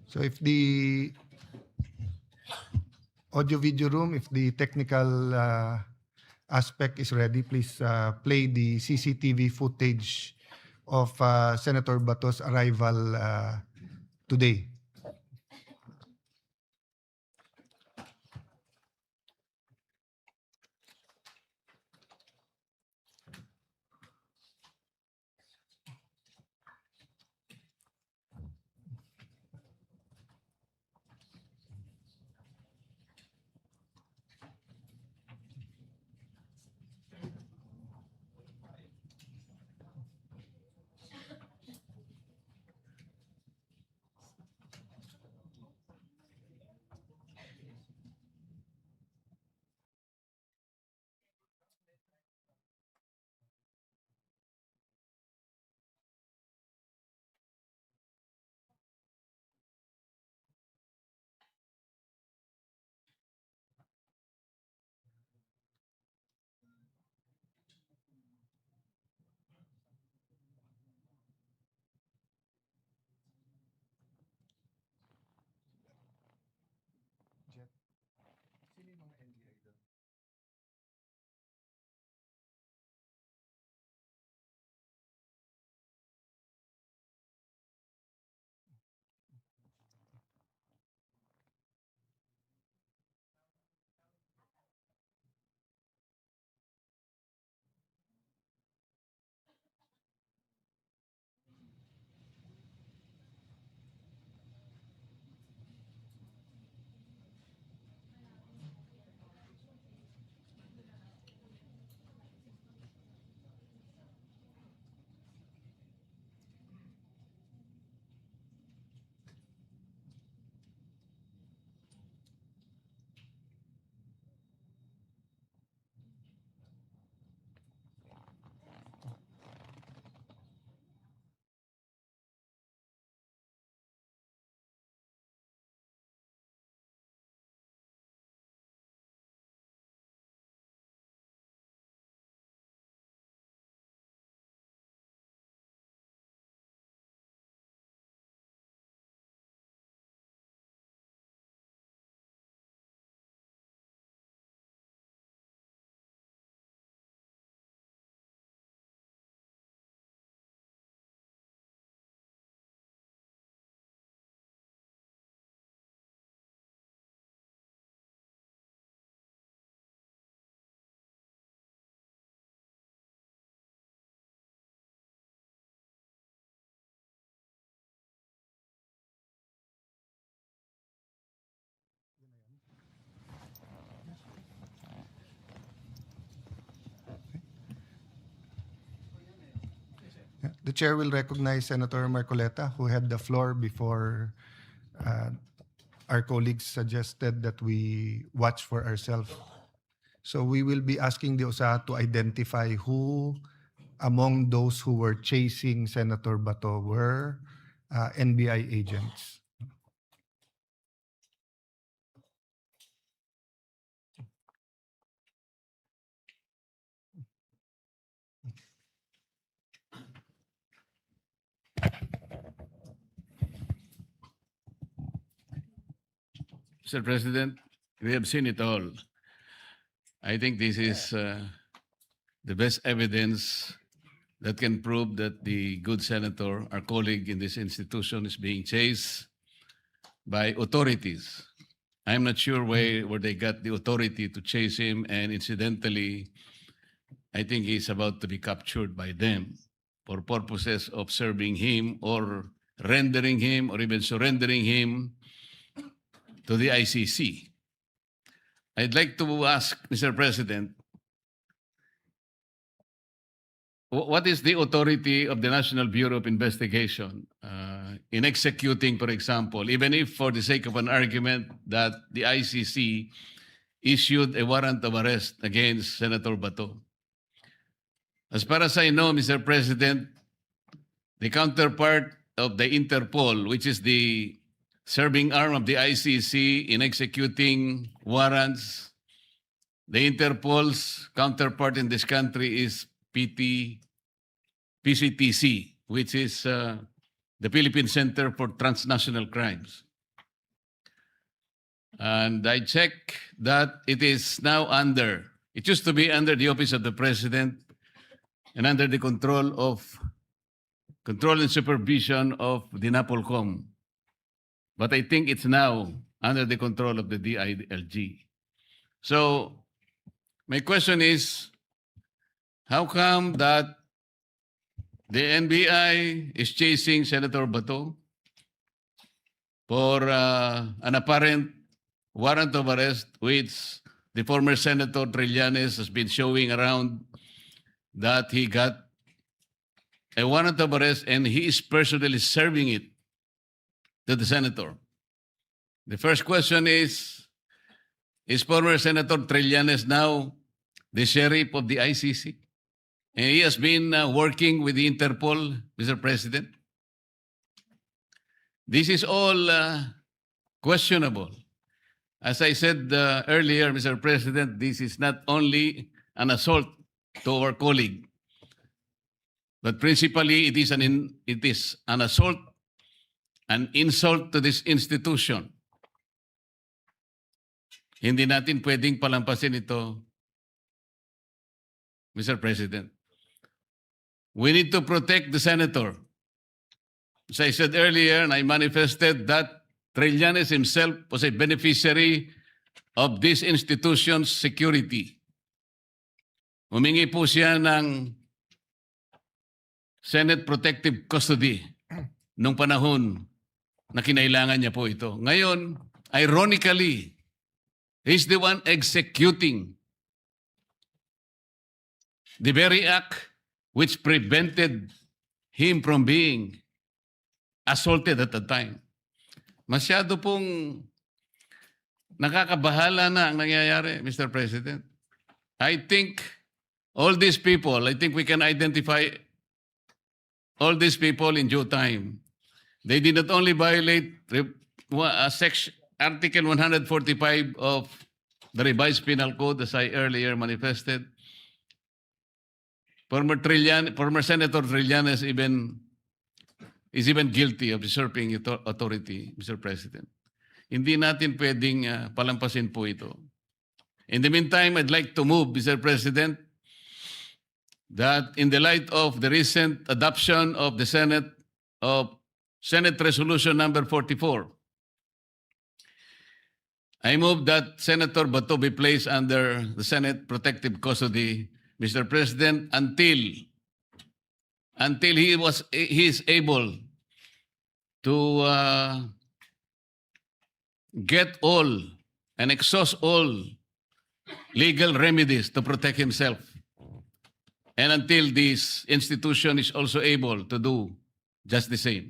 So if the audio-video room, if the technical aspect is ready, please play the CCTV footage of Senator Bato's arrival today. The chair will recognize Senator Marcoleta, who had the floor before our colleagues suggested that we watch for ourselves. So we will be asking the OSA to identify who among those who were chasing Senator Bato were NBI agents. Mr. President, we have seen it all. I think this is the best evidence that can prove that the good senator, our colleague in this institution, is being chased by authorities. I'm not sure where they got the authority to chase him, and incidentally, I think he's about to be captured by them for purposes of serving him or rendering him or even surrendering him to the ICC. I'd like to ask, Mr. President, what is the authority of the National Bureau of Investigation in executing, for example, even if for the sake of an argument that the ICC issued a warrant of arrest against Senator Bato? As far as I know, Mr. President, the counterpart of the Interpol, which is the serving arm of the ICC in executing warrants, the Interpol's counterpart in this country is PCTC, which is the Philippine Center for Transnational Crimes. And I check that it is now under, it used to be under the office of the President and under the control and supervision of the NAPOLCOM. But I think it's now under the control of the DILG. So my question is, how come that the NBI is chasing Senator Bato for an apparent warrant of arrest, which the former Senator Trillanes has been showing around that he got a warrant of arrest and he is personally serving it to the senator? The first question is former Senator Trillanes now the sheriff of the ICC? And he has been working with the Interpol, Mr. President. This is all questionable. As I said earlier, Mr. President, this is not only an assault to our colleague, but principally it is an assault, an insult to this institution. Hindi natin pwedeng palampasin ito, Mr. President. We need to protect the senator. As I said earlier, and I manifested that Trillanes himself was a beneficiary of this institution's security. Humingi po siya ng Senate Protective Custody nung panahon na kinailangan niya po ito. Ngayon, ironically, he's the one executing the very act which prevented him from being assaulted at the time. Masyado pong nakakabahala na ang nangyayari, Mr. President. I think all these people, I think we can identify all these people in due time. They did not only violate Article 145 of the revised penal code, as I earlier manifested. Former Senator Trillanes is even guilty of usurping authority, Mr. President. Hindi natin pwedeng palampasin po ito. In the meantime, I'd like to move, Mr. President, that in the light of the recent adoption of the Senate Resolution number 44, I move that Senator Bato be placed under the Senate Protective Custody, Mr. President, until he is able to get all and exhaust all legal remedies to protect himself, and until this institution is also able to do just the same.